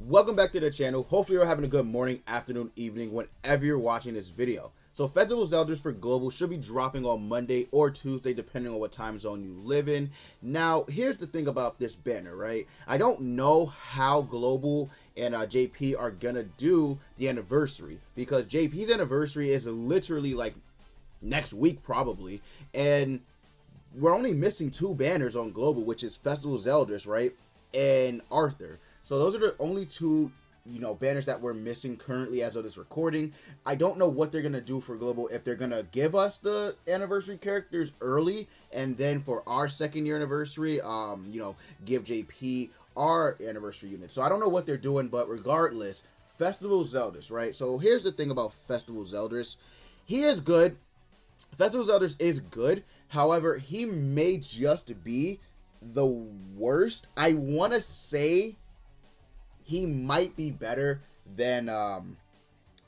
Welcome back to the channel. Hopefully you're having a good morning, afternoon, evening, whenever you're watching this video. So Festival ZELDRIS for Global should be dropping on Monday or Tuesday, depending on what time zone you live in. Now, here's the thing about this banner, right? I don't know how Global and JP are gonna do the anniversary, because JP's anniversary is literally like next week probably, and we're only missing two banners on Global, which is Festival ZELDRIS, right, and Arthur. So those are the only two, banners that we're missing currently as of this recording. I don't know what they're gonna do for Global, if they're gonna give us the anniversary characters early, and then for our second year anniversary, give JP our anniversary unit. So I don't know what they're doing, but regardless, Festival ZELDRIS, right? So here's the thing about Festival ZELDRIS. He is good. Festival ZELDRIS is good. However, he may just be the worst. I want to say he might be better than,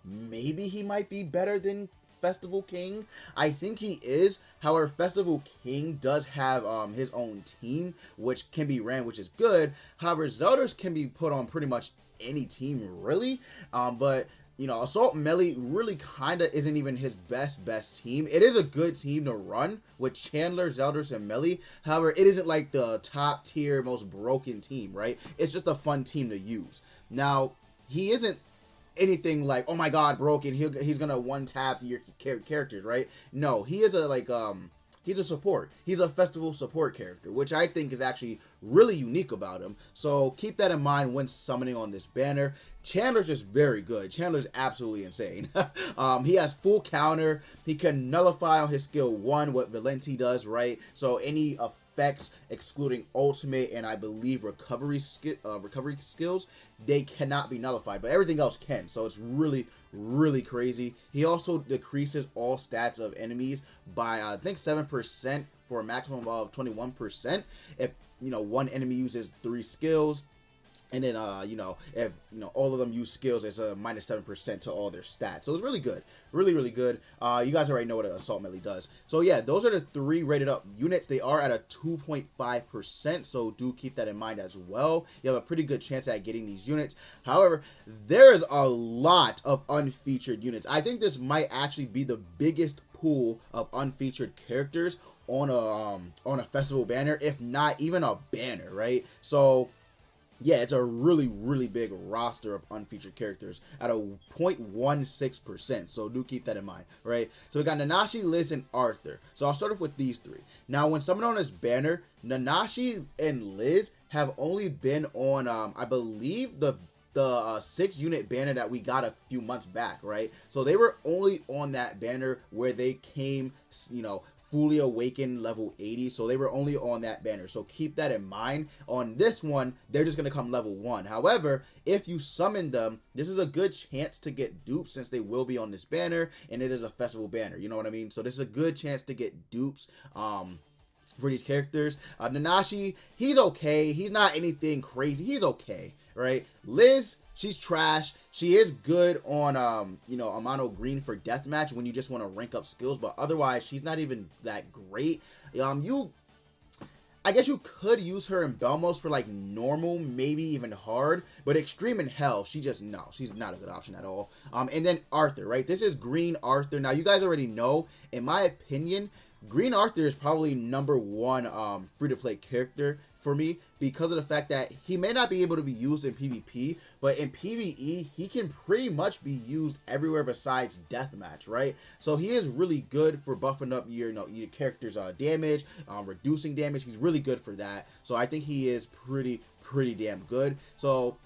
maybe he might be better than Festival King. I think he is. However, Festival King does have his own team, which can be ran, which is good. However, ZELDRIS can be put on pretty much any team, really. But Assault Melee really kind of isn't even his best team. It is a good team to run with Chandler, ZELDRIS, and Melee. However, it isn't like the top tier, most broken team, right? It's just a fun team to use. Now, he isn't anything like, oh my god, broken, he's gonna one-tap your characters, right? No, he is he's a support. He's a festival support character, which I think is actually really unique about him. So keep that in mind when summoning on this banner. Chandler's just very good. Chandler's absolutely insane. He has full counter. He can nullify on his skill 1 what Valenti does, right? So any effects excluding ultimate and I believe recovery skills, they cannot be nullified, but everything else can. So it's really crazy. He also decreases all stats of enemies by I think 7% for a maximum of 21% if one enemy uses 3 skills, and then if all of them use skills, it's a minus 7% to all their stats. So it's really good, really good. You guys already know what an Assault Melee does. So yeah, those are the 3 rated up units. They are at a 2.5%, so do keep that in mind as well. You have a pretty good chance at getting these units. However, there's a lot of unfeatured units. I think this might actually be the biggest pool of unfeatured characters on a festival banner, if not even a banner, right? So yeah, it's a really big roster of unfeatured characters at a 0.16%, so do keep that in mind, right? So we got Nanashi, Liz, and Arthur. So I'll start off with these 3. Now, when summoned on this banner, Nanashi and Liz have only been on, I believe, the 6-unit banner that we got a few months back, right? So they were only on that banner where they came, fully awakened level 80, so they were only on that banner. So keep that in mind. On this one, they're just gonna come level 1. However, if you summon them, this is a good chance to get dupes, since they will be on this banner and it is a festival banner, you know what I mean? So this is a good chance to get dupes for these characters. Nanashi, he's okay. He's not anything crazy. He's okay, right? Liz, she's trash. She is good on AMINO green for deathmatch when you just want to rank up skills, but otherwise she's not even that great. I guess you could use her in Belmos for like normal, maybe even hard, but extreme and hell, she's not a good option at all. And then Arthur, right? This is green Arthur. Now you guys already know, in my opinion, green Arthur is probably #1 free-to-play character for me, because of the fact that he may not be able to be used in PvP, but in PvE he can pretty much be used everywhere besides deathmatch, right? So he is really good for buffing up your character's damage, reducing damage. He's really good for that. So I think he is pretty damn good. So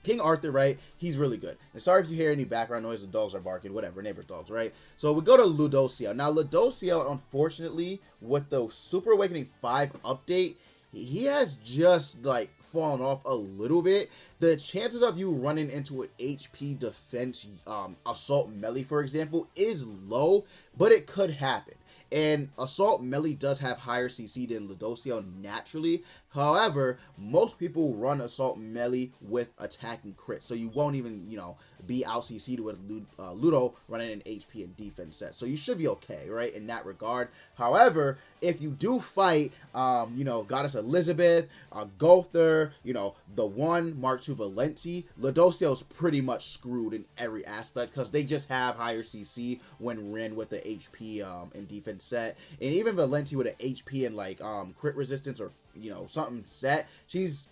King Arthur, right? He's really good. And sorry if you hear any background noise, the dogs are barking, whatever, neighbor's dogs, right? So we go to Ludocio. Now Ludocio, unfortunately, with the Super Awakening 5 update, he has just like fallen off a little bit. The chances of you running into an HP defense Assault Melee, for example, is low, but it could happen. And Assault Melee does have higher CC than Ludocio naturally. However, most people run assault melee with attack and crit, so you won't even, you know, be out CC'd with Ludo running an HP and defense set. So you should be okay, right, in that regard. However, if you do fight, you know, Goddess Elizabeth, Gother, you know, the one Mark II Valenti, Ludocio's pretty much screwed in every aspect because they just have higher CC when ran with the HP and defense set. And even Valenti with an HP and like crit resistance or, you know, something set, she's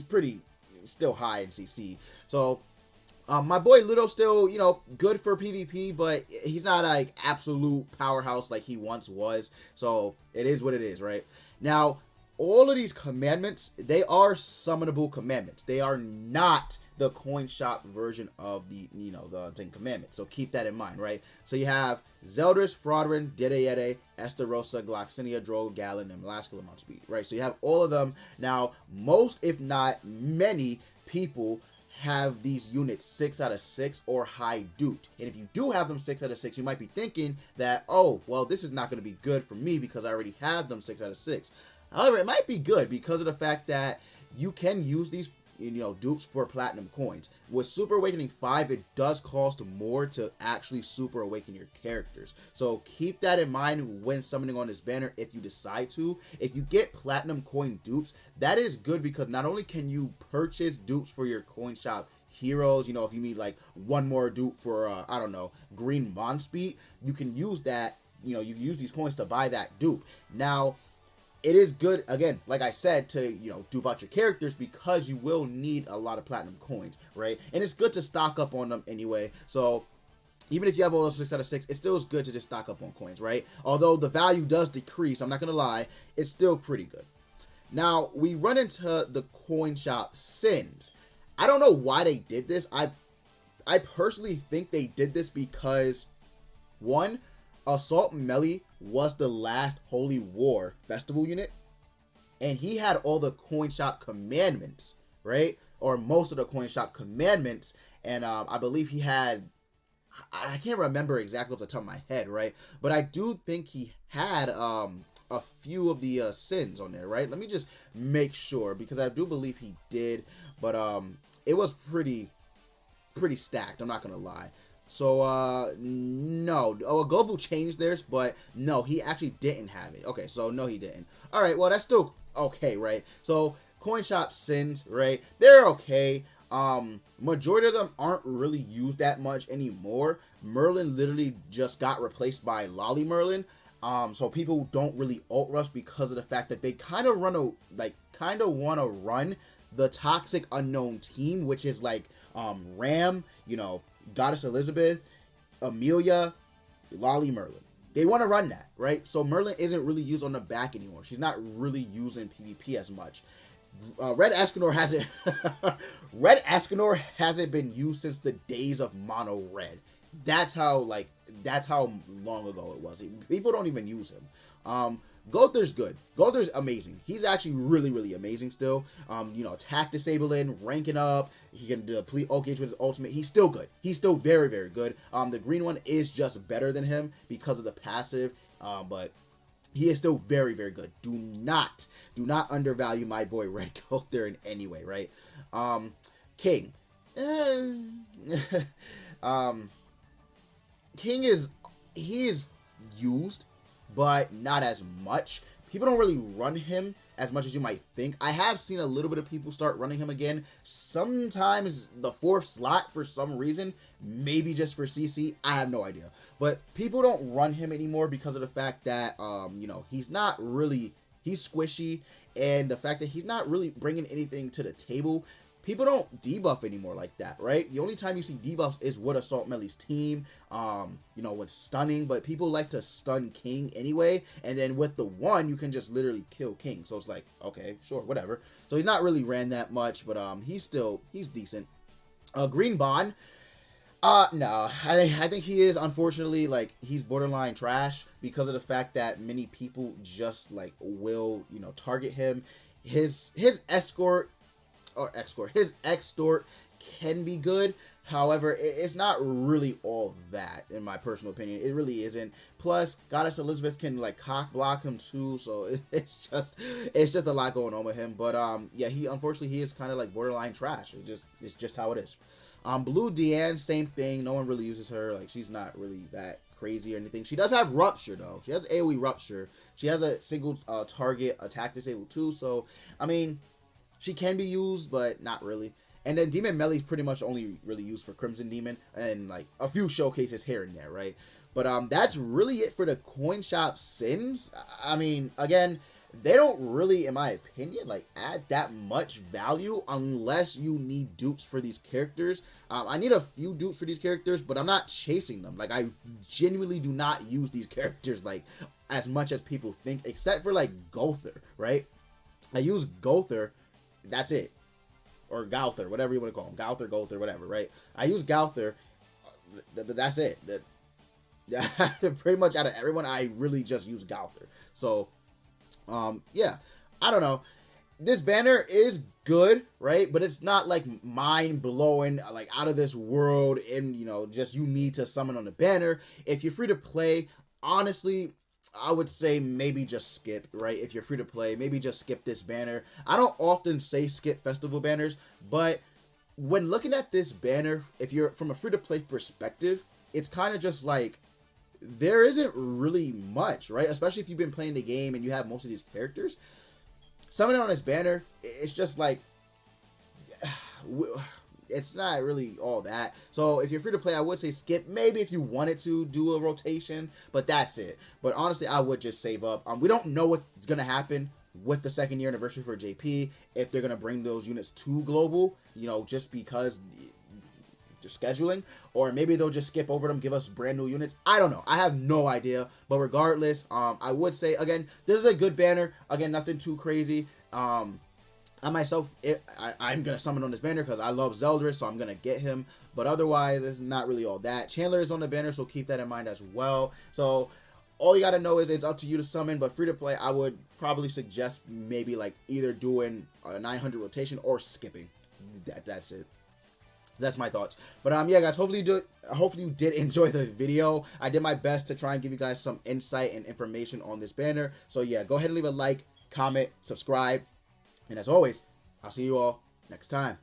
pretty still high in CC. So my boy Ludo still, you know, good for PvP, but he's not like absolute powerhouse like he once was. So it is what it is, right? Now, all of these commandments, they are summonable commandments. They are not the coin shop version of the, you know, the 10 commandments. So keep that in mind, right? So you have ZELDRIS, Fraudrin, Dedeyede, Estarossa, Gloxinia, Droll, Gallon, and Lascalam on speed, right? So you have all of them. Now, most, if not many, people have these units 6 out of 6 or high duped. And if you do have them 6 out of 6, you might be thinking that, oh, well, this is not going to be good for me because I already have them 6 out of 6. However, it might be good because of the fact that you can use these, you know, dupes for platinum coins. With Super Awakening 5, it does cost more to actually Super Awaken your characters. So keep that in mind when summoning on this banner if you decide to. If you get platinum coin dupes, that is good because not only can you purchase dupes for your coin shop heroes, you know, if you need like one more dupe for, I don't know, green Monspeed, you can use that, you know, you can use these coins to buy that dupe. Now, it is good, again, like I said, to, you know, dupe out your characters because you will need a lot of platinum coins, right? And it's good to stock up on them anyway. So even if you have all those 6 out of 6, it still is good to just stock up on coins, right? Although the value does decrease, I'm not going to lie, it's still pretty good. Now, we run into the coin shop sins. I don't know why they did this. I personally think they did this because, one, Assault Melee was the last Holy War festival unit, and he had all the coin shop commandments, right? Or most of the coin shop commandments, and I believe he had, I can't remember exactly off the top of my head, right? But I do think he had a few of the sins on there, right? Let me just make sure because I do believe he did, but it was pretty stacked, I'm not gonna lie. So, no. Oh, Gobu changed theirs, but no, he actually didn't have it. Okay, so no, he didn't. All right, well, that's still okay, right? So, coin shop sins, right? They're okay. Majority of them aren't really used that much anymore. Merlin literally just got replaced by Lolly Merlin. So people don't really ult rush because of the fact that they kind of want to run the toxic unknown team, which is like, Ram, you know, Goddess Elizabeth, Amelia, Lolly Merlin. They want to run that, right? So Merlin isn't really used on the back anymore. She's not really used in PvP as much. Red Escanor hasn't Red Escanor hasn't been used since the days of Mono Red. That's how long ago it was. People don't even use him. Gother's good. Gother's amazing. He's actually really amazing still. You know, attack disabling, ranking up. He can deplete ult gauge with his ultimate. He's still good. He's still very good. The green one is just better than him because of the passive. But he is still very good. Do not undervalue my boy Red Gother in any way, right? King. King is used, but not as much. People don't really run him as much as you might think. I have seen a little bit of people start running him again. Sometimes the 4th slot for some reason, maybe just for CC. I have no idea. But people don't run him anymore because of the fact that, you know, he's squishy, and the fact that he's not really bringing anything to the table. People don't debuff anymore like that, right? The only time you see debuffs is with Assault Melee's team, you know, with stunning, but people like to stun King anyway, and then with the 1, you can just literally kill King, so it's like, okay, sure, whatever. So he's not really ran that much, but he's decent. Green Bond, no, I think he is, unfortunately, like, he's borderline trash because of the fact that many people just, like, will, you know, target him. His extort can be good. However, it's not really all that, in my personal opinion. It really isn't. Plus, Goddess Elizabeth can like cock block him too, so it's just a lot going on with him. But yeah, unfortunately he is kind of like borderline trash. It's just how it is. Blue Deanne, same thing. No one really uses her. Like, she's not really that crazy or anything. She does have Rupture though. She has AoE Rupture. She has a single target attack disable too. So I mean, she can be used, but not really. And then Demon Melee is pretty much only really used for Crimson Demon and like a few showcases here and there, right? But that's really it for the coin shop Sims. I mean, again, they don't really, in my opinion, like add that much value unless you need dupes for these characters. I need a few dupes for these characters, but I'm not chasing them. Like, I genuinely do not use these characters like as much as people think, except for like Gother, right? I use Gother, that's it. Or Gauther, whatever you want to call him. Gauther, Gother, whatever, right? I use Gauther, but that's it. Pretty much out of everyone, I really just use Gauther. So, yeah, I don't know. This banner is good, right? But it's not like mind-blowing, like out of this world, and, you know, just you need to summon on the banner. If you're free to play, honestly, I would say maybe just skip, right? If you're free to play, maybe just skip this banner. I don't often say skip festival banners, but when looking at this banner, if you're from a free to play perspective, it's kind of just like there isn't really much, right? Especially if you've been playing the game and you have most of these characters. Summoning on this banner, it's just like it's not really all that. So if you're free to play, I would say skip. Maybe if you wanted to do a rotation, but that's it. But honestly, I would just save up. We don't know what's gonna happen with the 2nd year anniversary for JP, if they're gonna bring those units to global, you know, just because just scheduling, or maybe they'll just skip over them, give us brand new units. I don't know. I have no idea. But regardless, I would say again, this is a good banner. Again, nothing too crazy. I myself, I'm going to summon on this banner because I love ZELDRIS, so I'm going to get him. But otherwise, it's not really all that. Chandler is on the banner, so keep that in mind as well. So all you got to know is it's up to you to summon, but free to play, I would probably suggest maybe like either doing a 900 rotation or skipping. That's it. That's my thoughts. But yeah, guys, hopefully you did enjoy the video. I did my best to try and give you guys some insight and information on this banner. So yeah, go ahead and leave a like, comment, subscribe. And as always, I'll see you all next time.